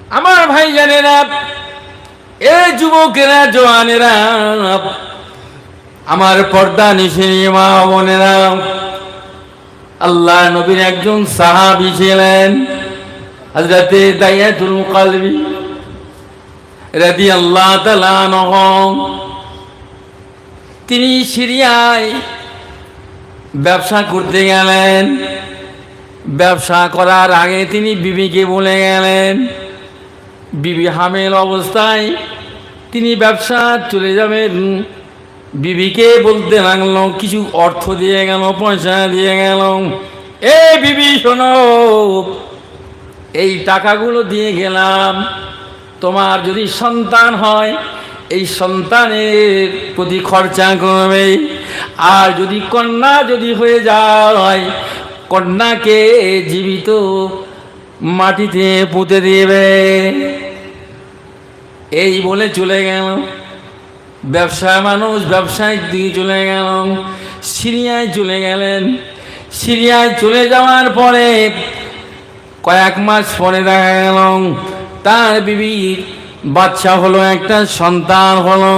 আমার ভাই জানেরা, এই যুবকেরা, জওয়ানেরা, আমার পর্দা নিশিনী মা বোনেরা, আল্লাহ নবীর একজন সাহাবী ছিলেন হযরতে দাইয়াতুল কলবি রাদিয়াল্লাহু তাআলা আনহু। তিনি সিরিয়ায় ব্যবসা করতে গেলেন। ব্যবসা করার আগে তিনি বিবিকে বলে গেলেন, বিবি হামেল অবস্থায় তিনি ব্যবসা চলে যাবেন। বিবিকে বলতে লাগলো, কিছু অর্থ দিয়ে গেল, পয়সা দিয়ে গেল, এ বিবি শোনো, এই টাকাগুলো দিয়ে গেলাম, তোমার যদি সন্তান হয় এই সন্তানের প্রতি খরচা করবে, আর যদি কন্যা যদি হয়ে যায় কন্যাকে জীবিত মাটিতে পুঁতে দিবে। এই বলে চলে গেল। ব্যবসা মানুষ ব্যবসায়িক দিকে চলে গেল, সিরিয়ায় চলে গেলেন। সিরিয়ায় চলে যাওয়ার পরে কয়েক মাস পরে দেখা গেল তার বিবির বাচ্চা হলো, একটা সন্তান হলো।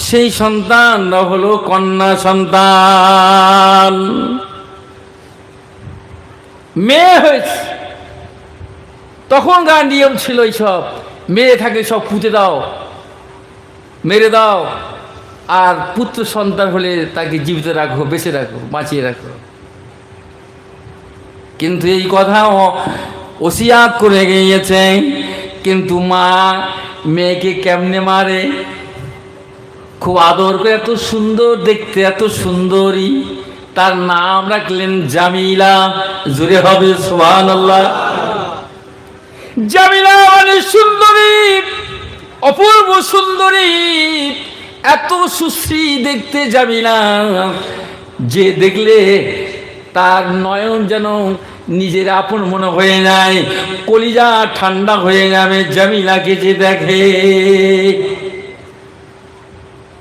সেই সন্তানটা হলো কন্যা সন্তান, মেয়ে হয়েছে। তখনকার নিয়ম ছিল এইসব, মেয়ে থাকলে সব পুঁতে দাও, মেরে দাও, আর পুত্র সন্তান হলে তাকে জীবিত রাখো, বেঁচে রাখো, বাঁচিয়ে রাখো। কিন্তু এই কথা ওসিয়াত করে গিয়েছে। কিন্তু মা মেয়েকে কেমনে মারে, খুব আদর করে, এত সুন্দর দেখতে, এত সুন্দরী, তার নাম রাখলেন জামিলা। জোরে হবে সুবহানাল্লাহ। জামিলা মানে সুন্দরী, অপূর্ব সুন্দরী, এত সুশ্রী দেখতে জামিলা, যে দেখলে তার নয়ন যেন নিজের আপন মনে হয়ে যায়, কলিজা ঠান্ডা হয়ে যাবে জামিলাকে যে দেখে।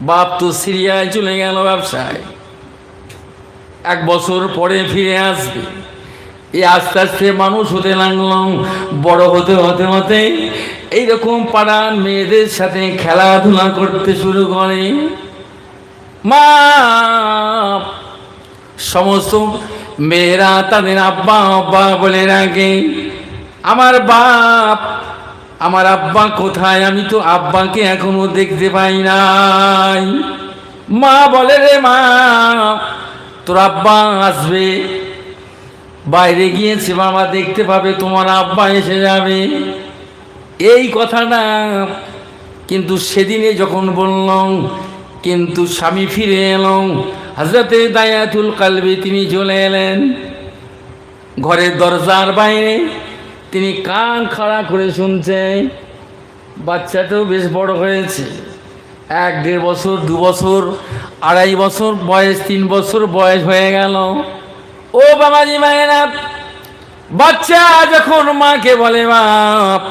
বাপ তো সিরিয়ায় চলে গেল ব্যবসায়, 1 বছর পরে ফিরে আসবে। এই আস্তে আস্তে মানুষ হতে লাগলো, বড় হতে হতে হতে এইরকম পাড়ার মেয়েদের সাথে খেলাধুলা করতে শুরু করে। মা সমস্ত মেয়েরা তাদের আব্বা আব্বা বলে রাখে, আমার বাপ, আমার আব্বা কোথায়, আমি তো আব্বাকে এখনো দেখতে পাই নাই। মা বলে, রে মা, তোর আব্বা আসবে, বাইরে গিয়েছে বাবা, দেখতে পাবে, তোমার আব্বা এসে যাবে। এই কথাটা কিন্তু সেদিনে যখন বললাম, কিন্তু স্বামী ফিরে এলো। হযরতে দাইয়াতুল কলবি তিনি চলে এলেন ঘরের দরজার বাইরে। তিনি কান খাড়া করে শুনছে। বাচ্চাটাও বেশ বড় হয়েছে, 1-1.5 বছর, 2 বছর, 2.5 বছর বয়স, 3 বছর বয়স হয়ে গেল। ও বাবাজি মায়েরা, বাচ্চা যখন মাকে বলে বাপ,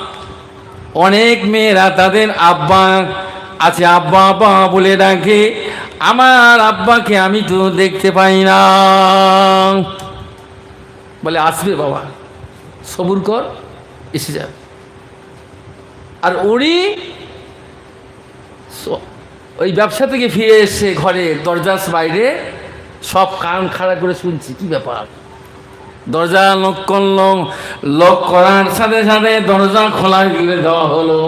অনেক মেয়েরা তাদের আব্বা আছে, আব্বা আব্বা বলে ডাকে, আমার আব্বাকে আমি তো দেখতে পাই না। বলে আসবে বাবা, সবুর কর, এসে যাবে। আর উনি ওই ব্যবসা থেকে ফিরে এসে ঘরে দরজার বাইরে সব কান খাড়া করে শুনছি, কি ব্যাপার। দরজা লক করল, লক করার সাথে সাথে দরজা খোলা গিয়ে দেওয়া হলো।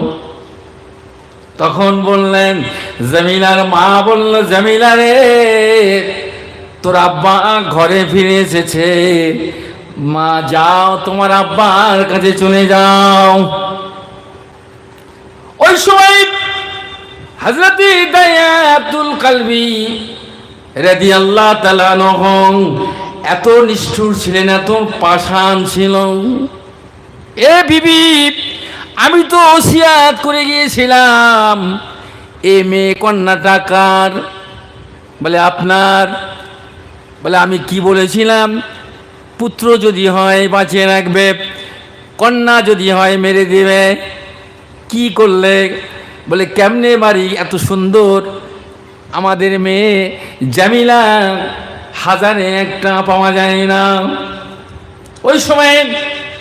তখন বললেন, জামিলার মা বলল, জামিলা রে, তোর আব্বা ঘরে ফিরে এসেছে, মা যাও তোমার আব্বার কাছে চলে যাও। ওই সময় হযরতে দাইয়াতুল কলবি রাদিয়াল্লাহু তাআলা আনহু এত নিষ্ঠুর ছিলেন, এত পাষাণ ছিল। এ বিবি, আমি তো ওসিয়াত করে গিয়েছিলাম, এ মেয়ে কন্যাটা কার? বলে আপনার। বলে আমি কি বলেছিলাম? পুত্র যদি হয় বাঁচিয়ে রাখবে, কন্যা যদি হয় মেরে দিবে। কি করলে? বলে কেমনে বাড়ি, এত সুন্দর আমাদের মেয়ে জামিলা, 1000-এ একটা পাওয়া যায় না। ওই সময়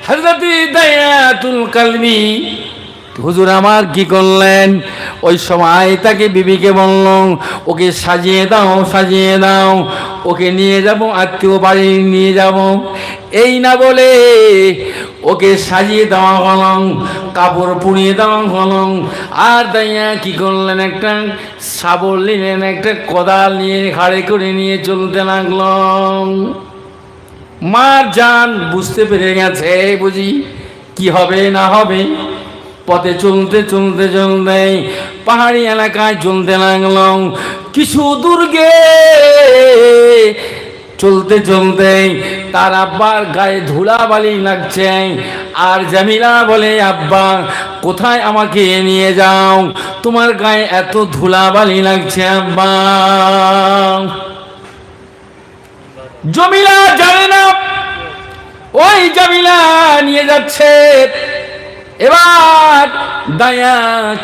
হযরত দাইয়াতুল কলবি হুজুর আমার কি করলেন? ওই সময় তাকে বিবিকে বলল, ওকে সাজিয়ে দাও, সাজিয়ে দাও, ওকে নিয়ে যাব, আত্মীয় বাড়ি নিয়ে যাব। এই না বলে ওকে সাজিয়ে দেওয়া হলো, কাপড় পুড়িয়ে দেওয়া হলো। আর দাইয়া কি করলেন? একটা শাবল নিলেন, একটা কোদাল নিয়ে ঘাড়ে করে নিয়ে চলতে লাগলো। মার জান বুঝতে পেরে গেছে বুঝি কি হবে না হবে। পথে চলতে চলতে চলতে পাহাড়ি এলাকায় চলতে লাগলো। কিছু দূর গে চলতে চলতে তার আব্বার গায়ে ধুলাবালি লাগছে। আর জামিলা বলে, আব্বা কোথায় আমাকে নিয়ে যাও? তোমার গায়ে এত ধুলাবালি লাগছে আব্বা। জামিলা জানে না ওই জামিলা নিয়ে যাচ্ছে। এবার দায়া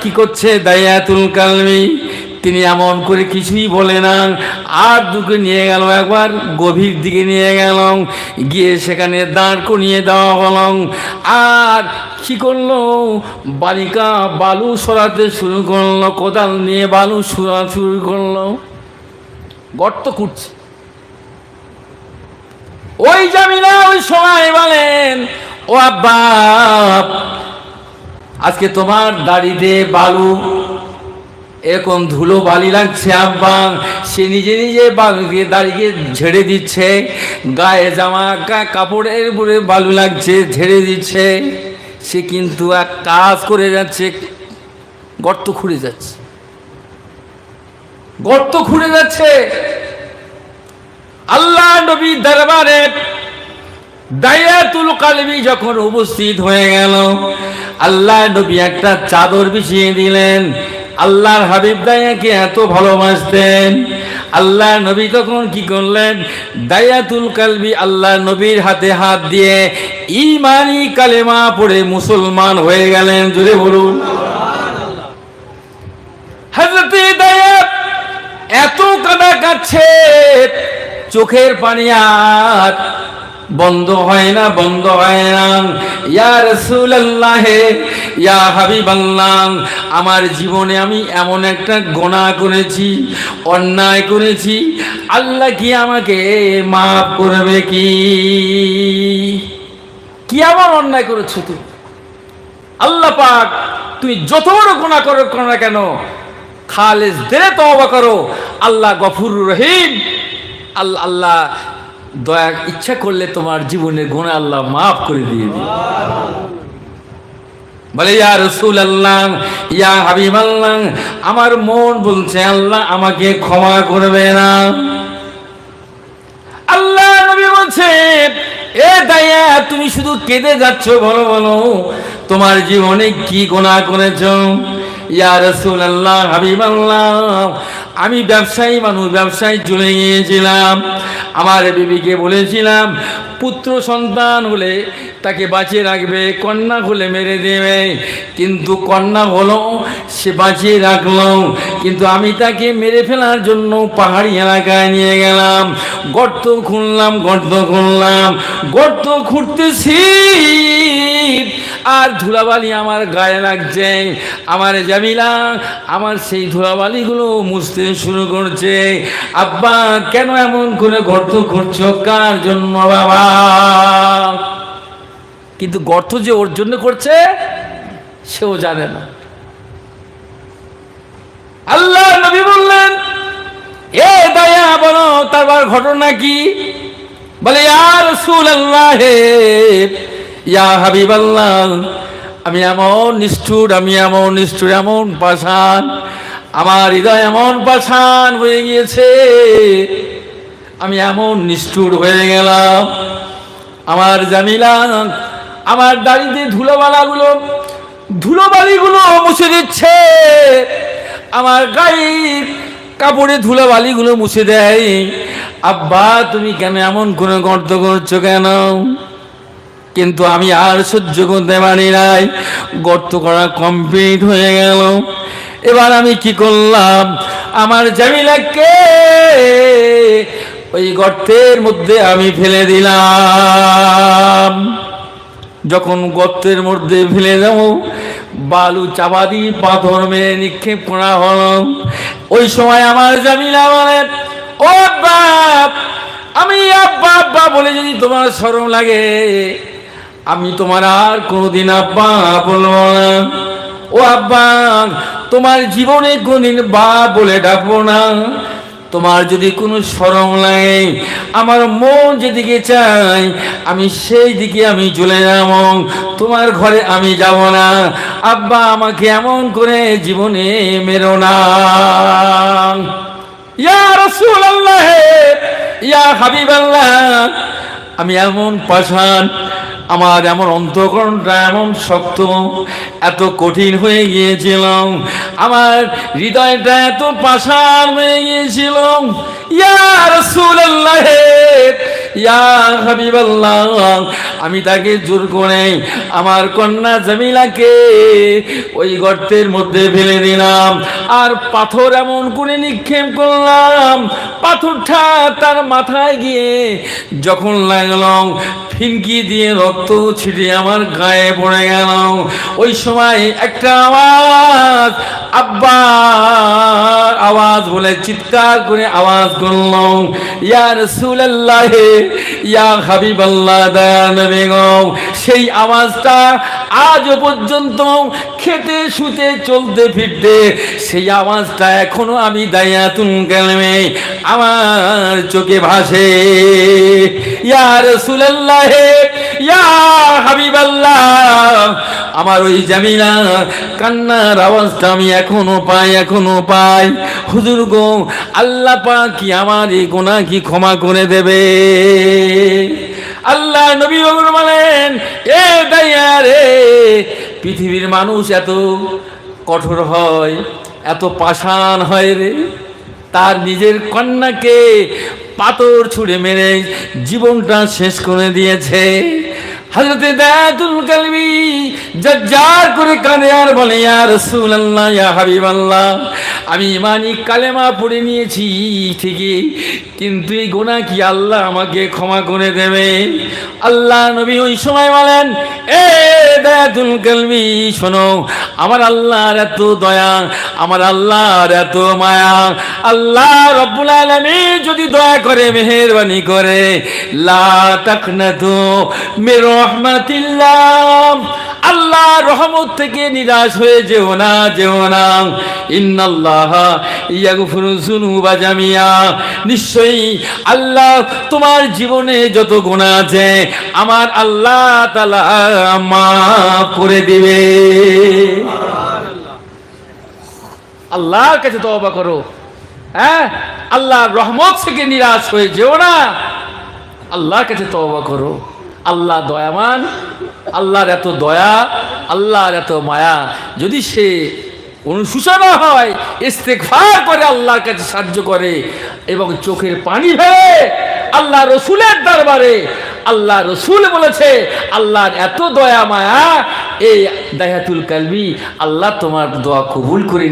কি করছে? দায়াতুল কালবি তিনি এমন করে কিছুই বলে না, আর দুকে নিয়ে গেল, একবার গভীর দিকে নিয়ে গেল, গিয়ে সেখানে দাঁড় করিয়ে দেওয়া হল। আর কি করলো? বালিকা বালু সরাতে শুরু করলো, কোদাল নিয়ে বালু সরা শুরু করলো, গর্ত খুঁড়ছে। ওই জামিলা ওই সময় বলেন, ও আব্বা আজকে তোমার দাড়িতে বালু এরকম ধুলো বালি লাগছে আব্বা। সে নিজে নিজে বালুকে দাড়িকে ঝেড়ে দিচ্ছে, গায়ে জামা কাপড়ের উপরে বালু লাগছে ঝেড়ে দিচ্ছে। সে কিন্তু এক কাজ করে যাচ্ছে, গর্ত খুঁড়ে যাচ্ছে, গর্ত খুঁড়ে যাচ্ছে। আল্লাহ নবী দরবারে দায়াতুল কালবি যখন উপস্থিত হয়ে গেল, আল্লাহ নবী একটা চাদর বিছিয়ে দিলেন। আল্লাহর হাবিব দায়াকে এত ভালোবাসতেন। আল্লাহ নবী তখন কি করলেন? দায়াতুল কালবি আল্লাহ নবীর হাতে হাত দিয়ে ঈমানি কালেমা পড়ে মুসলমান হয়ে গেলেন। জোরে বলুন হযরত দায়া এত কাঁদা কাঁদছে, চোখের পানি আর বন্ধ হয় না, বন্ধ হয় না। ইয়া রাসূলুল্লাহ, ইয়া হাবিবাল্লাহ, আমার জীবনে আমি এমন একটা গুনাহ করেছি, অন্যায় করেছি, আল্লাহ কি আমাকে মাফ করবে? কি এমন অন্যায় করেছো তুমি? আল্লাহ পাক তুমি যত বড় গুনাহ করো না কেন, খালেস দিলে তওবা করো, আল্লাহ গফুরুর রহিম। আল্লাহ দয়া ইচ্ছা করলে তোমার জীবনের গুনাহ আল্লাহ মাফ করে দিয়ে দিবে। বলে, ইয়া রাসূলুল্লাহ, ইয়া হাবিবাল্লাহ, আমার মন বলছে আল্লাহ আমাকে ক্ষমা করবে না। আল্লাহ নবী বলছে, এ দায়া তুমি শুধু কেঁদে যাচ্ছ, বলো বলো তোমার জীবনে কি গুনাহ করেছো? ইয়া রাসূলুল্লাহ, হাবিবাল্লাহ, আমি ব্যবসায়ী মানুষ, ব্যবসায় চলে গিয়েছিলাম। আমার বিবিকে বলেছিলাম পুত্র সন্তান হলে তাকে বাঁচিয়ে রাখবে, কন্যা হলে মেরে দেবে। কিন্তু কন্যা হলো, সে বাঁচিয়ে রাখলো, কিন্তু আমি তাকে মেরে ফেলার জন্য পাহাড়ি এলাকায় নিয়ে গেলাম। গর্ত খুঁড়লাম, গর্ত খুঁড়লাম, গর্ত খুঁড়তেছি আর ধুলাবালি আমার গায়ে লাগছে। আমার জামিলা আমার সেই ধুলাবালিগুলো মুছতে শুরু করছে। আব্বা কেন এমন করে গর্ত খুঁড়ছো? কার জন্য বাবা? কিন্তু গর্ত যে ওর জন্য করছে সেও জানে না। আল্লাহ নবী বললেন, এ দায়া বলো তারপর ঘটনা কি? বলে, ইয়া রাসূলুল্লাহ, ইয়া হাবিবাল্লাহ, আমি এমন নিষ্ঠুর, আমি এমন নিষ্ঠুর, এমন পাষাণ, আমার হৃদয় এমন পাষাণ হয়ে গিয়েছে, আমি এমন নিষ্ঠুর হয়ে গেলাম। আমার জামিলা আমার দাড়িতে ধুলোবালিগুলো মুছে দিচ্ছে, আমার গায়ের কাপড়ে ধুলোবালিগুলো মুছে দেয়। আব্বা তুমি কেন এমন কোনো গর্ত করছো কেন? কিন্তু আমি আর সহ্য করতে পারি নাই। গর্ত করা কমপ্লিট হয়ে গেল। এবার আমি কি করলাম? আমার জামিলাকে ওই গর্তের মধ্যে আমি ফেলে দিলাম। যখন গর্তের মধ্যে ফেলে দেব, বালু চাপা দিয়ে পাথর মেরে নিক্ষেপ করা হলো। ওই সময় আমার জামিলা বলে, ও বাপ, আমি আব্বা আব্বা বলে যদি তোমার শরম লাগে, আমি তোমার আর কোনোদিন আব্বা বলবো না। ও আব্বা, তোমার জীবনে কোনদিন বাপ বলে ডাকবো না। তোমার যদি কোনো শরম লাগে, আমার মন যেদিকে চাই আমি সেই দিকে আমি চলে যাব, তোমার ঘরে আমি যাব না। আব্বা, আমাকে এমন করে জীবনে মেরো না। ইয়া রাসূলুল্লাহ, ইয়া হাবিবাল্লাহ, আমি এমন পাষাণ, আমার এমন অন্তঃকরণটা এমন শক্ত, এত কঠিন হয়ে গিয়েছিল, আমার হৃদয়টা এত পাষাণ হয়ে গিয়েছিল। ইয়া রাসূলুল্লাহ, ইয়া হাবিবাল্লাহ, আমি তাকে জোর করে আমার কন্যা জামিলাকে ওই গর্তের মধ্যে ফেলে দিলাম, আর পাথর এমন করে নিক্ষেপ করলাম, পাথরটা তার মাথায় গিয়ে যখন লাগলো, ফিনকি দিয়ে রক্ত ছিটিয়ে আমার গায়ে পড়ে গেল। ওই সময় একটা আওয়াজ, আব্বা আওয়াজ বলে চিৎকার করে আওয়াজ করল, ইয়া রাসূলুল্লাহ, ইয়া হাবিবাল্লাহ, দয়ার নবী গো। সেই আওয়াজটা আজও পর্যন্ত খেতে শুতে চলতে ফিরতে সেই আওয়াজটা এখনো আমি দায়াতুল কালমে আমার চোখে ভাসে। ইয়া রাসূলুল্লাহ, ইয়া হাবিবাল্লাহ, আমার ওই জামিলা কান্নার আওয়াজটা আমি এখনো পাই। হুজুর গো, আল্লাহ পাক কি আমার এই গুনাহ কি ক্ষমা করে দেবে? আল্লাহ নবী বলেন, এ দাইয়া রে, পৃথিবীর মানুষ এত কঠোর হয়, এত পাষাণ হয় রে, তার নিজের কন্যাকে পাথর ছুঁড়ে মেরে জীবনটা শেষ করে দিয়েছে। হযরতে দায়াতুল কালবি জাজ্জার করে কাঁদে আর বলে, ইয়া রাসূলুল্লাহ, ইয়া হাবিবাল্লাহ, আমি ইমানি কালেমা পড়ে নিয়েছি ঠিকই, কিন্তু এই গুনাহ কি আল্লাহ আমাকে ক্ষমা করে দেবে? আল্লাহ নবী ওই সময় বলেন, এ দায়াতুল কালবি, শোনো, আমার আল্লাহর এত দয়া, আমার আল্লাহর এত মায়া, আল্লাহ রব্বুল আলামিন যদি দয়া করে, মেহেরবানি করে, লা তাকনাতু মির রাহমাতিল্লাহ, আল্লাহ রহমত থেকে নিরাশ হয়ে যেও না। ইন্নাল্লাহা ইয়াগফিরু যুনুবা জামিয়া, নিশ্চয়ই আল্লাহ তোমার জীবনে যত গুনাহ আছে আমার আল্লাহ তাআলা মাফ করে দিবে। আল্লাহর কাছে তওবা করো, হ্যাঁ, আল্লাহর রহমত থেকে নিরাশ হয়ে যেও না, আল্লাহর কাছে তওবা করো। আল্লাহ দয়াবান, আল্লাহর এত দয়া, আল্লাহর এত মায়া, যদি সে অনুশোচনা হয়, ইস্তেগফার করে, আল্লাহর কাছে সাহায্য করে এবং চোখের পানি ফেলে আল্লাহ রসুলের দরবারে, আল্লাহ রসুল বলেছে আল্লাহর এত দয়া মায়া, এই দায়াতুল কালবি, আল্লাহ তোমার দোয়া কবুল করে